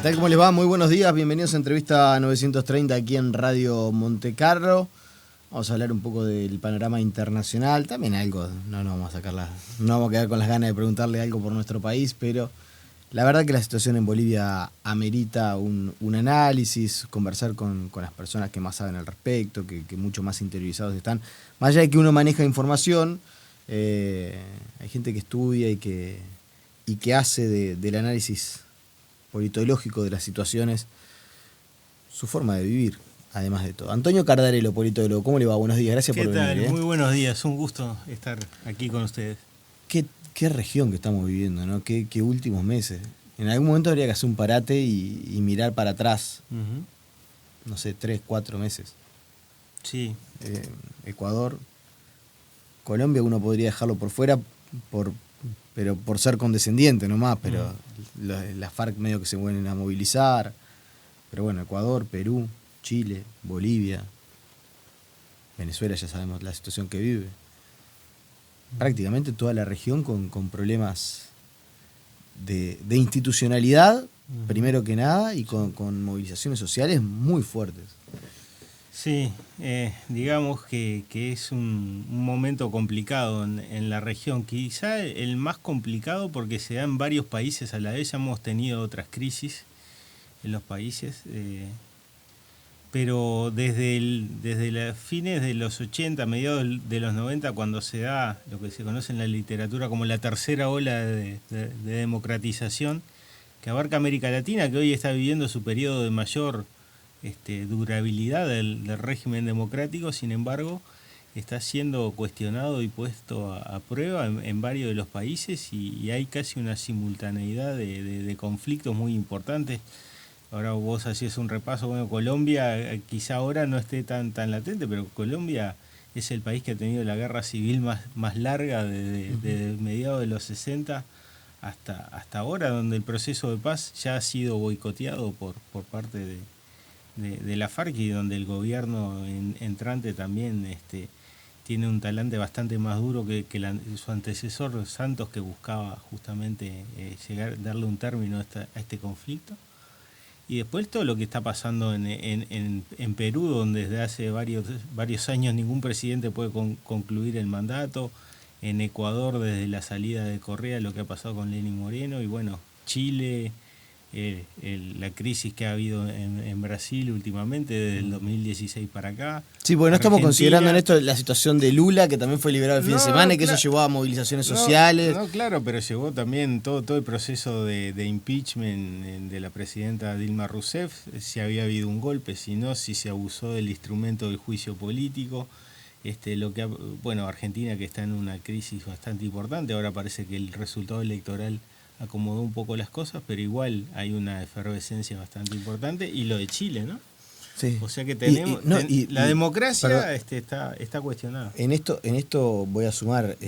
tal? ¿Cómo les va? Muy buenos días, bienvenidos a Entrevista 930 aquí en Radio Montecarlo. Vamos a hablar un poco del panorama internacional, también algo, no vamos a quedar con las ganas de preguntarle algo por nuestro país, pero la verdad que la situación en Bolivia amerita un análisis, conversar con las personas que más saben al respecto, que mucho más interiorizados están. Más allá de que uno maneja información, hay gente que estudia y que hace del análisis politológico de las situaciones su forma de vivir, además de todo. Antonio Cardarello, politólogo, ¿cómo le va? Buenos días, gracias por venir. ¿Qué tal? Muy buenos días, un gusto estar aquí con ustedes. Qué región que estamos viviendo, ¿no? Qué últimos meses. En algún momento habría que hacer un parate y mirar para atrás, no sé, 3, 4 meses. Sí. Ecuador, Colombia uno podría dejarlo por fuera pero por ser condescendiente nomás, pero las FARC medio que se vuelven a movilizar. Pero bueno, Ecuador, Perú, Chile, Bolivia, Venezuela ya sabemos la situación que vive. Prácticamente toda la región con problemas de institucionalidad, primero que nada, y con movilizaciones sociales muy fuertes. Sí, digamos que es un momento complicado en la región, quizá el más complicado porque se da en varios países a la vez. Ya hemos tenido otras crisis en los países, pero desde los fines de los 80, mediados de los 90, cuando se da lo que se conoce en la literatura como la tercera ola de democratización, que abarca América Latina, que hoy está viviendo su periodo de mayor durabilidad del régimen democrático. Sin embargo, está siendo cuestionado y puesto a prueba en varios de los países, y hay casi una simultaneidad de conflictos muy importantes. Ahora vos hacías un repaso. Bueno, Colombia quizá ahora no esté tan latente, pero Colombia es el país que ha tenido la guerra civil más larga desde mediados de los 60 hasta ahora, donde el proceso de paz ya ha sido boicoteado por parte de la FARC, y donde el gobierno entrante también tiene un talante bastante más duro que su antecesor Santos, que buscaba justamente darle un término a este conflicto. Y después todo lo que está pasando en Perú, donde desde hace varios años ningún presidente puede concluir el mandato. En Ecuador, desde la salida de Correa, lo que ha pasado con Lenín Moreno. Y bueno, Chile, la crisis que ha habido en Brasil últimamente, desde el 2016 para acá. Sí, porque no estamos considerando en esto la situación de Lula, que también fue liberado el fin de semana, y que eso llevó a movilizaciones sociales. No, claro, pero llevó también todo el proceso de impeachment de la presidenta Dilma Rousseff, si había habido un golpe, si no, si se abusó del instrumento del juicio político. Argentina, que está en una crisis bastante importante. Ahora parece que el resultado electoral acomodó un poco las cosas, pero igual hay una efervescencia bastante importante. Y lo de Chile, ¿no? Sí. O sea que tenemos la democracia está cuestionada. En esto voy a sumar,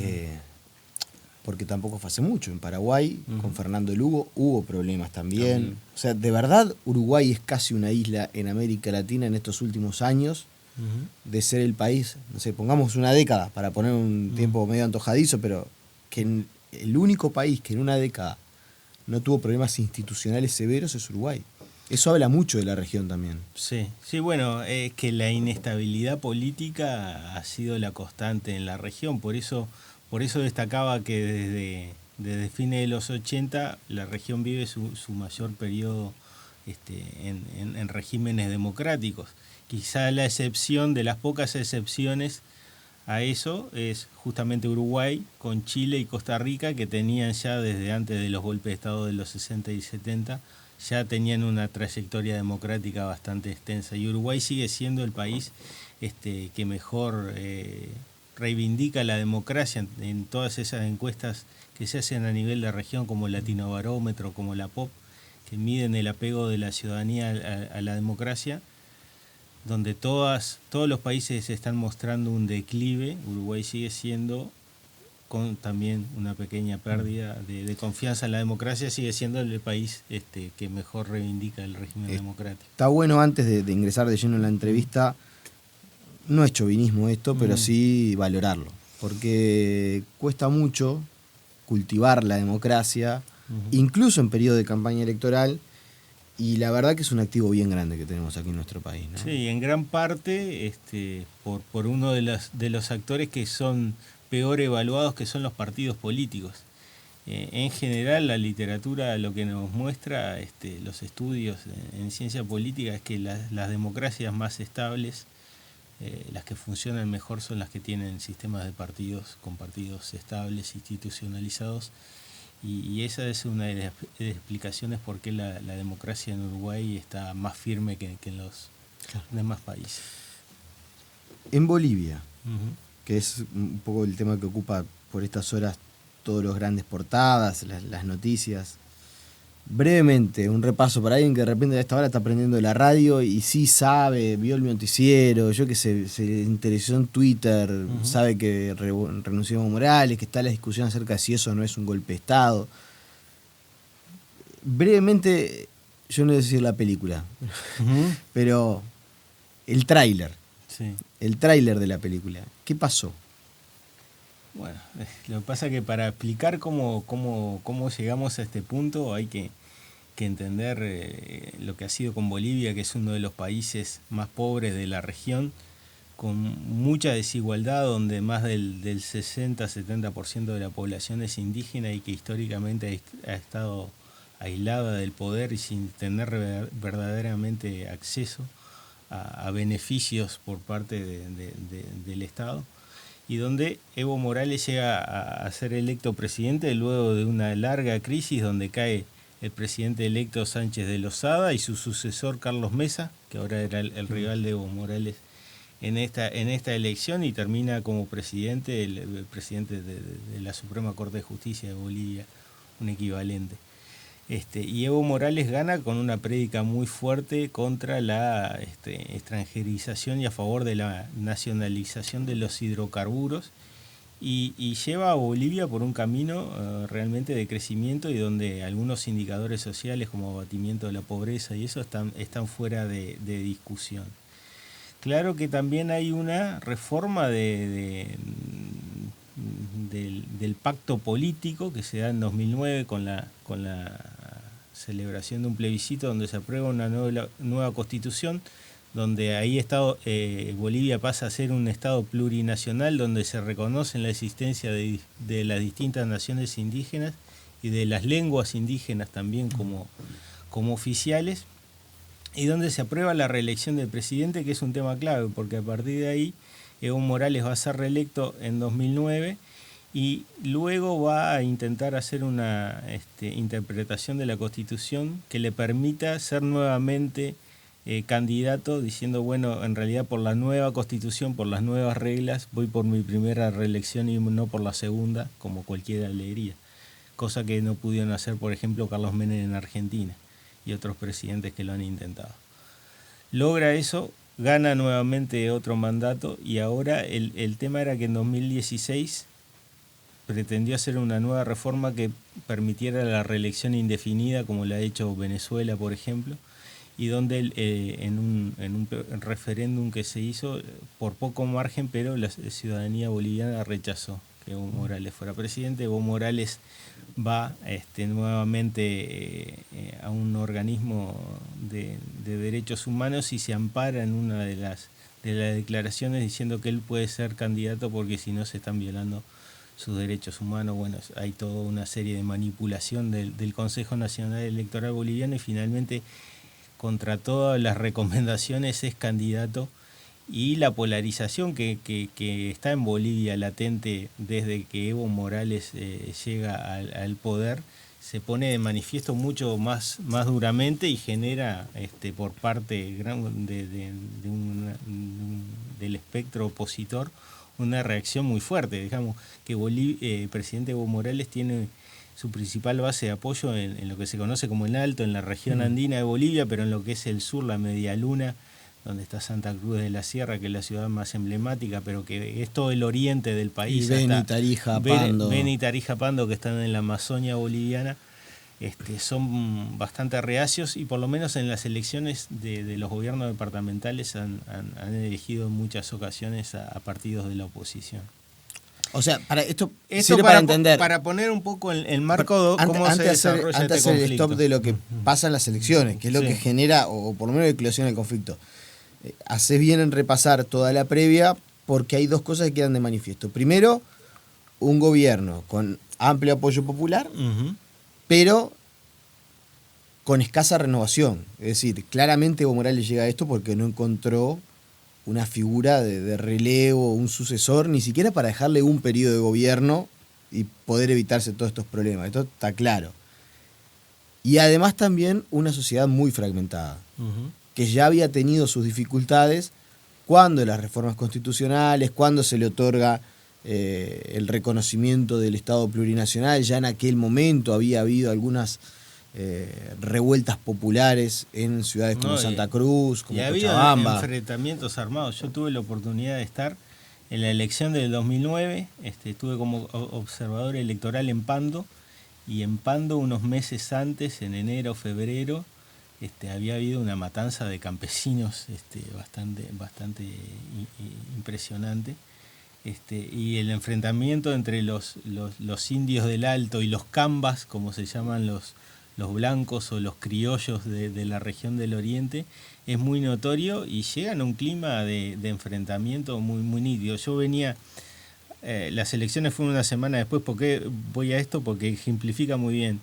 porque tampoco fue hace mucho. En Paraguay, con Fernando Lugo, hubo problemas también. O sea, de verdad, Uruguay es casi una isla en América Latina en estos últimos años, de ser el país, no sé, pongamos una década para poner un tiempo medio antojadizo, pero que el único país que en una década no tuvo problemas institucionales severos es Uruguay. Eso habla mucho de la región también. Sí, bueno, es que la inestabilidad política ha sido la constante en la región. Por eso destacaba que desde fines de los 80 la región vive su mayor periodo en regímenes democráticos. Quizá la excepción de las pocas excepciones a eso es justamente Uruguay, con Chile y Costa Rica, que tenían ya desde antes de los golpes de Estado de los 60 y 70, ya tenían una trayectoria democrática bastante extensa. Y Uruguay sigue siendo el país que mejor reivindica la democracia en todas esas encuestas que se hacen a nivel de región, como el Latinobarómetro, como la POP, que miden el apego de la ciudadanía a la democracia, donde todos los países están mostrando un declive. Uruguay sigue siendo, con también una pequeña pérdida de confianza en la democracia, sigue siendo el país que mejor reivindica el régimen democrático. Está bueno, antes de ingresar de lleno en la entrevista, no es chauvinismo esto, pero sí valorarlo, porque cuesta mucho cultivar la democracia, incluso en periodo de campaña electoral, Y la verdad que es un activo bien grande que tenemos aquí en nuestro país, ¿no? Sí, en gran parte por uno de los actores que son peor evaluados, que son los partidos políticos. En general, la literatura lo que nos muestra, los estudios en ciencia política, es que las democracias más estables, las que funcionan mejor, son las que tienen sistemas de partidos con partidos estables, institucionalizados. Y esa es una de las explicaciones por qué la democracia en Uruguay está más firme que en los demás países. En Bolivia, Uh-huh. que es un poco el tema que ocupa por estas horas todos los grandes portadas, las noticias. Brevemente, un repaso para alguien que de repente a esta hora está prendiendo la radio y sí sabe, vio el noticiero, yo que sé, se interesó en Twitter, uh-huh, sabe que renunció Evo Morales, que está la discusión acerca de si eso no es un golpe de Estado. Brevemente, yo no voy a decir la película, uh-huh, pero el tráiler. Sí. El tráiler de la película. ¿Qué pasó? Bueno, lo que pasa es que para explicar cómo llegamos a este punto hay que entender lo que ha sido con Bolivia, que es uno de los países más pobres de la región, con mucha desigualdad, donde más del 60-70% de la población es indígena y que históricamente ha estado aislada del poder y sin tener verdaderamente acceso a beneficios por parte del Estado, y donde Evo Morales llega a ser electo presidente luego de una larga crisis donde cae el presidente electo Sánchez de Lozada y su sucesor Carlos Mesa, que ahora era el rival de Evo Morales en esta elección, y termina como presidente el presidente de la Suprema Corte de Justicia de Bolivia, un equivalente. Y Evo Morales gana con una prédica muy fuerte contra la extranjerización y a favor de la nacionalización de los hidrocarburos, y lleva a Bolivia por un camino realmente de crecimiento, y donde algunos indicadores sociales como abatimiento de la pobreza y eso están fuera de discusión. Claro que también hay una reforma del pacto político que se da en 2009 con la celebración de un plebiscito donde se aprueba una nueva constitución, donde ahí Bolivia pasa a ser un estado plurinacional, donde se reconoce la existencia de las distintas naciones indígenas y de las lenguas indígenas también como oficiales, y donde se aprueba la reelección del presidente, que es un tema clave, porque a partir de ahí Evo Morales va a ser reelecto en 2009 y luego va a intentar hacer una interpretación de la Constitución que le permita ser nuevamente candidato, diciendo, bueno, en realidad por la nueva Constitución, por las nuevas reglas, voy por mi primera reelección y no por la segunda, como cualquiera le diría. Cosa que no pudieron hacer, por ejemplo, Carlos Menem en Argentina y otros presidentes que lo han intentado. Logra eso, gana nuevamente otro mandato, y ahora el tema era que en 2016 pretendió hacer una nueva reforma que permitiera la reelección indefinida, como la ha hecho Venezuela, por ejemplo, y donde en un referéndum que se hizo por poco margen, pero la ciudadanía boliviana rechazó que Evo Morales fuera presidente. Evo Morales va nuevamente a un organismo de derechos humanos y se ampara en una de las declaraciones diciendo que él puede ser candidato porque si no se están violando sus derechos humanos. Bueno, hay toda una serie de manipulación del Consejo Nacional Electoral Boliviano, y finalmente, contra todas las recomendaciones, es candidato. Y la polarización que está en Bolivia latente desde que Evo Morales llega al poder se pone de manifiesto mucho más duramente, y genera por parte del espectro opositor una reacción muy fuerte. Digamos que el presidente Evo Morales tiene su principal base de apoyo en lo que se conoce como el Alto, en la región andina de Bolivia, pero en lo que es el sur, la Media Luna, donde está Santa Cruz de la Sierra, que es la ciudad más emblemática, pero que es todo el oriente del país. Y Beni, Tarija, Pando. Beni y Tarija, Pando, que están en la Amazonia boliviana, son bastante reacios, y por lo menos en las elecciones de los gobiernos departamentales han elegido en muchas ocasiones a partidos de la oposición. O sea, para esto sirve para entender. Para poner un poco el marco de cómo se desarrolla antes este hacer el conflicto. stop de lo que pasa en las elecciones, que es lo que genera, o por lo menos eclosiona el conflicto. Haces bien en repasar toda la previa, porque hay dos cosas que quedan de manifiesto. Primero, un gobierno con amplio apoyo popular, pero con escasa renovación. Es decir, claramente Evo Morales llega a esto porque no encontró una figura de relevo, un sucesor, ni siquiera para dejarle un periodo de gobierno y poder evitarse todos estos problemas. Esto está claro. Y además también una sociedad muy fragmentada, que ya había tenido sus dificultades cuando las reformas constitucionales, cuando se le otorga el reconocimiento del Estado plurinacional. Ya en aquel momento había habido algunas revueltas populares en ciudades como Santa Cruz, como Cochabamba. Y ha habido enfrentamientos armados. Yo tuve la oportunidad de estar en la elección del 2009, estuve como observador electoral en Pando, y en Pando unos meses antes, en enero, febrero, había habido una matanza de campesinos bastante impresionante. Y el enfrentamiento entre los indios del Alto y los cambas, como se llaman los blancos o los criollos de la región del Oriente, es muy notorio y llegan a un clima de enfrentamiento muy, muy nítido. Yo venía, las elecciones fueron una semana después. ¿Por qué voy a esto? Porque ejemplifica muy bien.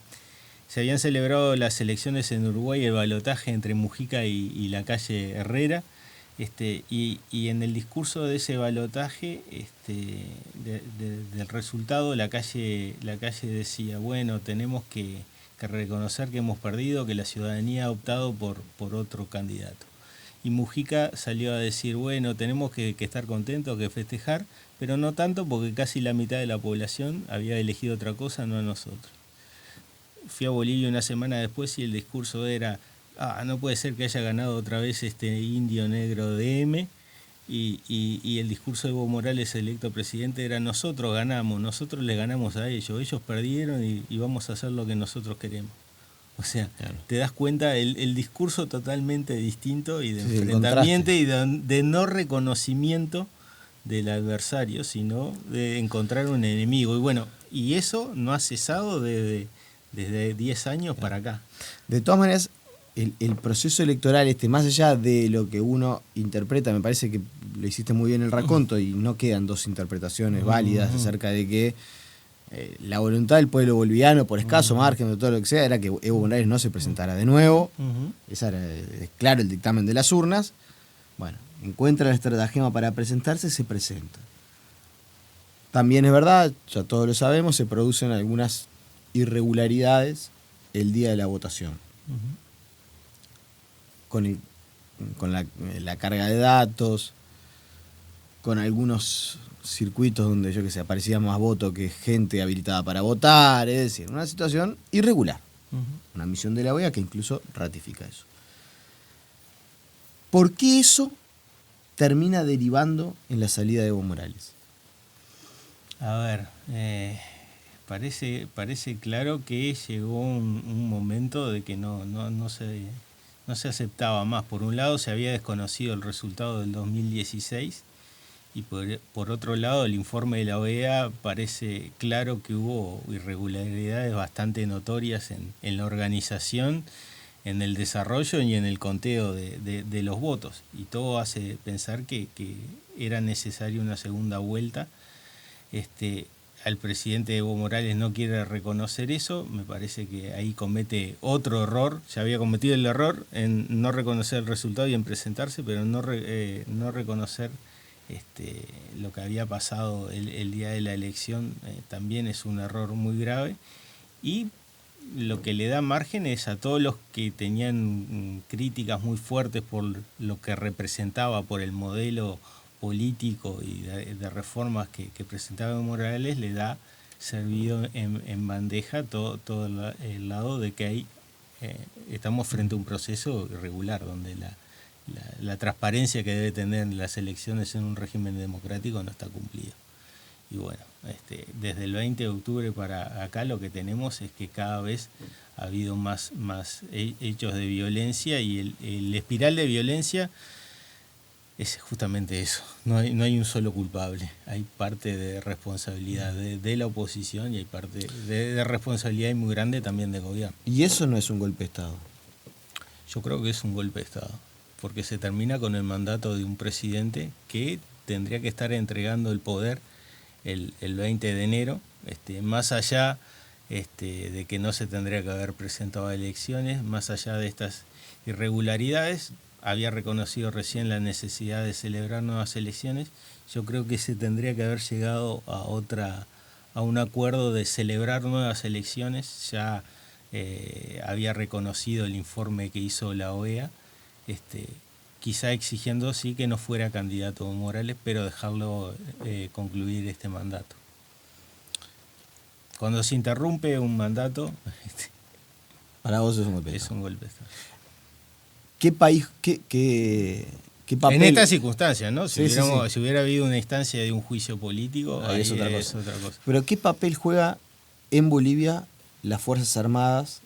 Se habían celebrado las elecciones en Uruguay, el balotaje entre Mujica y la calle Herrera. Y en el discurso de ese balotaje, del resultado, la calle decía, bueno, tenemos que reconocer que hemos perdido, que la ciudadanía ha optado por otro candidato. Y Mujica salió a decir, bueno, tenemos que estar contentos, que festejar, pero no tanto porque casi la mitad de la población había elegido otra cosa, no a nosotros. Fui a Bolivia una semana después y el discurso era, no puede ser que haya ganado otra vez este indio negro de M, y el discurso de Evo Morales, electo presidente, era nosotros ganamos, nosotros les ganamos a ellos perdieron y vamos a hacer lo que nosotros queremos. O sea, claro, te das cuenta el discurso totalmente distinto y de enfrentamiento y de no reconocimiento del adversario, sino de encontrar un enemigo. Y bueno, y eso no ha cesado desde 10 años para acá. De todas maneras, el proceso electoral, más allá de lo que uno interpreta, me parece que lo hiciste muy bien el raconto y no quedan dos interpretaciones válidas acerca de que la voluntad del pueblo boliviano, por escaso margen de todo lo que sea, era que Evo Morales no se presentara de nuevo. Ese era claro el dictamen de las urnas. Bueno, encuentra el estratagema para presentarse, se presenta. También es verdad, ya todos lo sabemos, se producen algunas irregularidades el día de la votación. Con la carga de datos, con algunos circuitos donde, aparecía más voto que gente habilitada para votar, es decir, una situación irregular. Una misión de la OEA que incluso ratifica eso. ¿Por qué eso termina derivando en la salida de Evo Morales? A ver, parece claro que llegó un momento de que no se aceptaba más. Por un lado, se había desconocido el resultado del 2016 y por otro lado, el informe de la OEA parece claro que hubo irregularidades bastante notorias en la organización, en el desarrollo y en el conteo de los votos. Y todo hace pensar que era necesaria una segunda vuelta. Al presidente Evo Morales no quiere reconocer eso, me parece que ahí comete otro error. Ya había cometido el error en no reconocer el resultado y en presentarse, pero no reconocer lo que había pasado el día de la elección también es un error muy grave. Y lo que le da margen es a todos los que tenían críticas muy fuertes por lo que representaba, por el modelo político y de reformas que presentaba Evo Morales, le da servido en bandeja todo el lado de que estamos frente a un proceso irregular, donde la transparencia que debe tener las elecciones en un régimen democrático no está cumplida. Y bueno, desde el 20 de octubre para acá lo que tenemos es que cada vez ha habido más hechos de violencia y el espiral de violencia es justamente eso. No hay un solo culpable. Hay parte de responsabilidad de la oposición y hay parte de responsabilidad muy grande también del gobierno. Y eso no es un golpe de Estado. Yo creo que es un golpe de Estado, porque se termina con el mandato de un presidente que tendría que estar entregando el poder el 20 de enero, más allá de que no se tendría que haber presentado a elecciones, más allá de estas irregularidades, había reconocido recién la necesidad de celebrar nuevas elecciones. Yo creo que se tendría que haber llegado a un acuerdo de celebrar nuevas elecciones. Ya había reconocido el informe que hizo la OEA, quizá exigiendo sí que no fuera candidato Evo Morales, pero dejarlo concluir este mandato. Cuando se interrumpe un mandato, para vos es un golpe de es Estado. un golpe de Estado. ¿Qué país, qué papel? En estas circunstancias, ¿no? Si Sí. si hubiera habido una instancia de un juicio político, Ahí ahí es otra es cosa. otra cosa. Pero ¿qué papel juega en Bolivia las Fuerzas Armadas,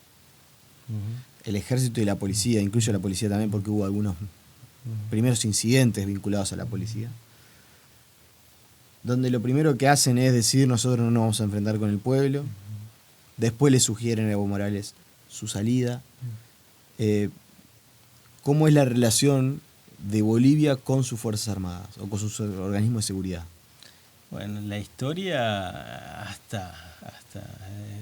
el ejército y la policía? Incluyo la policía también porque hubo algunos primeros incidentes vinculados a la policía, donde lo primero que hacen es decir nosotros no nos vamos a enfrentar con el pueblo. Después le sugieren a Evo Morales su salida. ¿Cómo es la relación de Bolivia con sus Fuerzas Armadas o con sus organismos de seguridad? Bueno, la historia hasta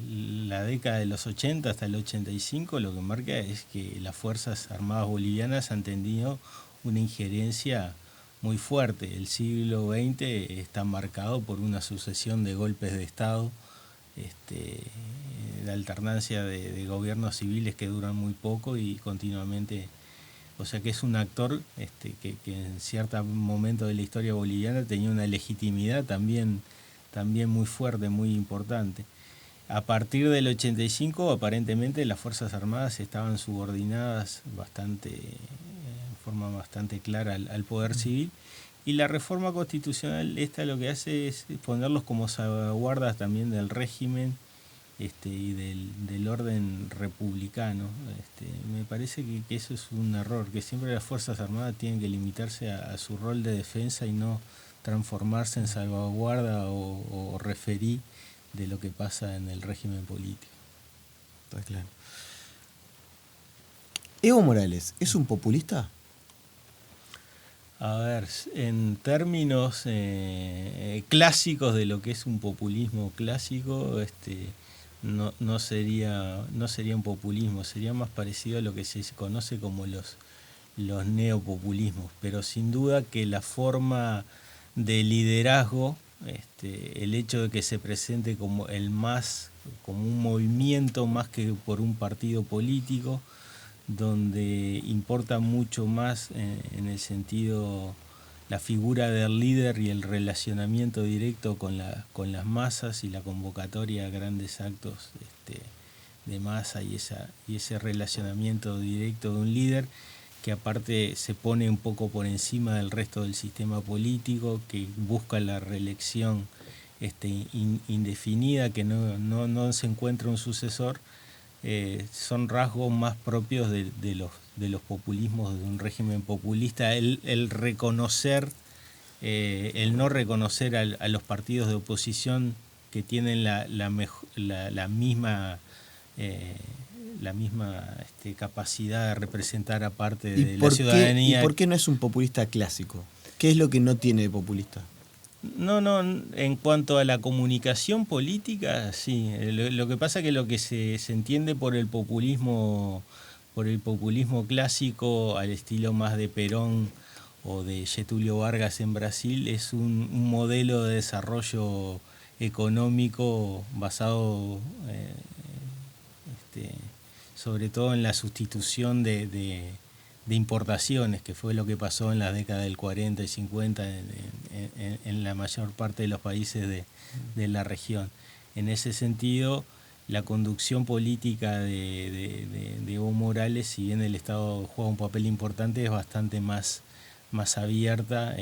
la década de los 80, hasta el 85, lo que marca es que las Fuerzas Armadas bolivianas han tenido una injerencia muy fuerte. El siglo XX está marcado por una sucesión de golpes de Estado, de alternancia de gobiernos civiles que duran muy poco y continuamente. O sea que es un actor que en cierto momento de la historia boliviana tenía una legitimidad también muy fuerte, muy importante. A partir del 85, aparentemente las Fuerzas Armadas estaban subordinadas en forma bastante clara al poder civil, y la reforma constitucional lo que hace es ponerlos como salvaguardas también del régimen y del orden republicano. Me parece que eso es un error, que siempre las Fuerzas Armadas tienen que limitarse a su rol de defensa y no transformarse en salvaguarda o referí de lo que pasa en el régimen político. Está claro. ¿Evo Morales es un populista? A ver, en términos clásicos de lo que es un populismo clásico, no sería un populismo, sería más parecido a lo que se conoce como los neopopulismos, pero sin duda que la forma de liderazgo, el hecho de que se presente como como un movimiento más que por un partido político, donde importa mucho más en el sentido la figura del líder y el relacionamiento directo con las masas y la convocatoria a grandes actos de masa y ese relacionamiento directo de un líder que aparte se pone un poco por encima del resto del sistema político, que busca la reelección indefinida, que no se encuentra un sucesor. Son rasgos más propios de los populismos, de un régimen populista, el reconocer, el no reconocer a los partidos de oposición que tienen la misma capacidad de representar a parte de la ciudadanía. ¿Y por qué no es un populista clásico? ¿Qué es lo que no tiene de populista? No, en cuanto a la comunicación política, sí. Lo que pasa es que lo que se entiende por el populismo clásico, al estilo más de Perón o de Getúlio Vargas en Brasil, es un modelo de desarrollo económico basado sobre todo en la sustitución de importaciones, que fue lo que pasó en la década del 40 y 50 en la mayor parte de los países de la región. En ese sentido, la conducción política de Evo Morales, si bien el Estado juega un papel importante, es bastante más abierta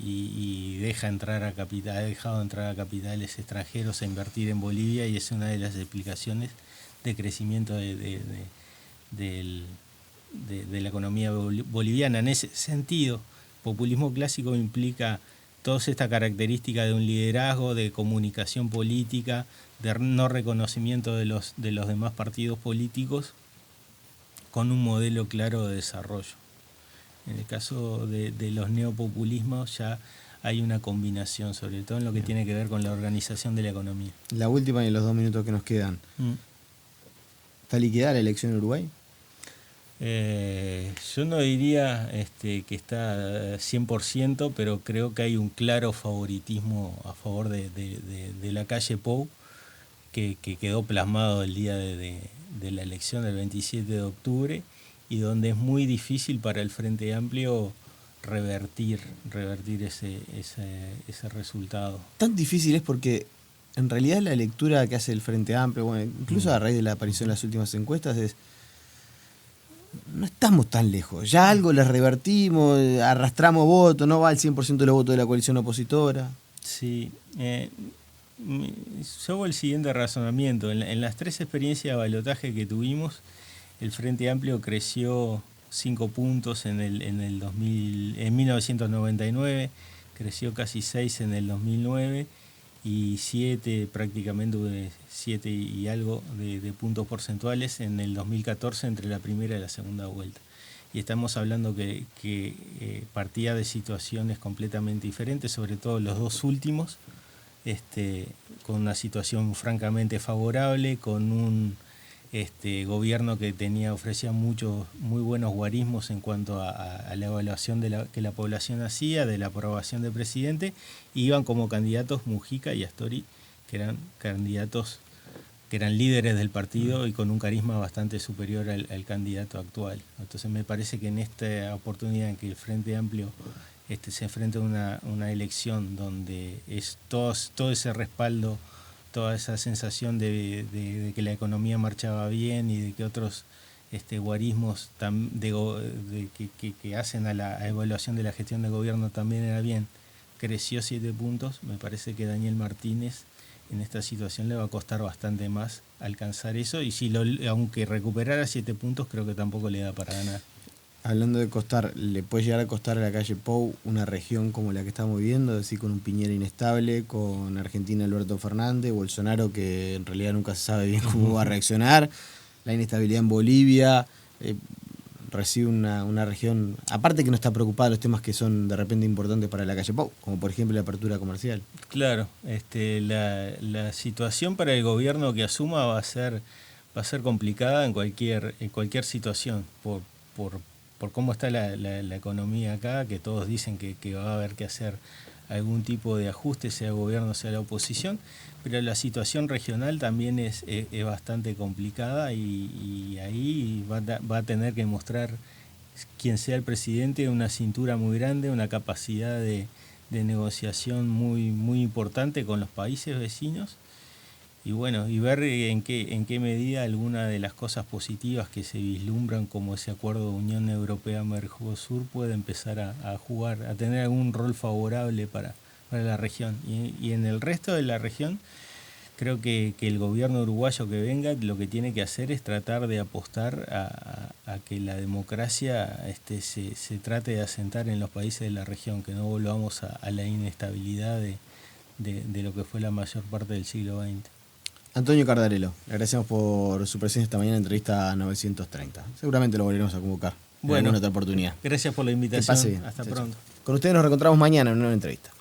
y ha dejado entrar a capitales extranjeros a invertir en Bolivia, y es una de las explicaciones de crecimiento de la economía boliviana. En ese sentido, populismo clásico implica todas estas características de un liderazgo, de comunicación política, de no reconocimiento de los demás partidos políticos, con un modelo claro de desarrollo. En el caso de los neopopulismos ya hay una combinación, sobre todo en lo que tiene que ver con la organización de la economía. La última y en los 2 minutos que nos quedan. ¿Está liquidada la elección en Uruguay? Yo no diría que está 100%, pero creo que hay un claro favoritismo a favor de Lacalle Pou, que quedó plasmado el día de la elección del 27 de octubre, y donde es muy difícil para el Frente Amplio revertir ese resultado. Tan difícil es porque en realidad la lectura que hace el Frente Amplio, bueno, incluso a raíz de la aparición de las últimas encuestas, es: no estamos tan lejos, ya algo les revertimos, arrastramos votos, no va al 100% de los votos de la coalición opositora. Sí, yo hago el siguiente razonamiento. En las 3 experiencias de balotaje que tuvimos, el Frente Amplio creció 5 puntos en 1999, creció casi 6 en el 2009 y 7, prácticamente 7 y algo de puntos porcentuales en el 2014 entre la primera y la segunda vuelta. Y estamos hablando que partía de situaciones completamente diferentes, sobre todo los 2 últimos, con una situación francamente favorable, con un gobierno que ofrecía muy buenos guarismos en cuanto a la evaluación que la población hacía, de la aprobación del presidente. Iban como candidatos Mujica y Astori, que eran candidatos que eran líderes del partido y con un carisma bastante superior al candidato actual. Entonces me parece que en esta oportunidad en que el Frente Amplio se enfrenta a una elección donde es todo ese respaldo, toda esa sensación de que la economía marchaba bien y de que otros guarismos que hacen a la evaluación de la gestión del gobierno también era bien, creció 7 puntos. Me parece que Daniel Martínez en esta situación le va a costar bastante más alcanzar eso, y aunque recuperara 7 puntos, creo que tampoco le da para ganar. Hablando de costar, ¿le puede llegar a costar a Lacalle Pou una región como la que estamos viviendo, es decir, con un Piñera inestable, con Argentina Alberto Fernández, Bolsonaro que en realidad nunca se sabe bien cómo va a reaccionar, la inestabilidad en Bolivia, recibe una región, aparte que no está preocupada de los temas que son de repente importantes para Lacalle Pou, como por ejemplo la apertura comercial? Claro, la situación para el gobierno que asuma va a ser complicada en cualquier situación, por cómo está la economía acá, que todos dicen que va a haber que hacer algún tipo de ajuste, sea el gobierno, sea la oposición, pero la situación regional también es bastante complicada, y ahí va a tener que mostrar quien sea el presidente una cintura muy grande, una capacidad de negociación muy, muy importante con los países vecinos. Y bueno, y ver en qué medida alguna de las cosas positivas que se vislumbran, como ese acuerdo de Unión Europea-Mercosur, puede empezar a jugar, a tener algún rol favorable para la región. Y en el resto de la región, creo que el gobierno uruguayo que venga lo que tiene que hacer es tratar de apostar a que la democracia se trate de asentar en los países de la región, que no volvamos a la inestabilidad de lo que fue la mayor parte del siglo XX. Antonio Cardarello, le agradecemos por su presencia esta mañana en entrevista a 930. Seguramente lo volveremos a convocar en alguna otra oportunidad. Gracias por la invitación. Hasta pronto. Con ustedes nos reencontramos mañana en una nueva entrevista.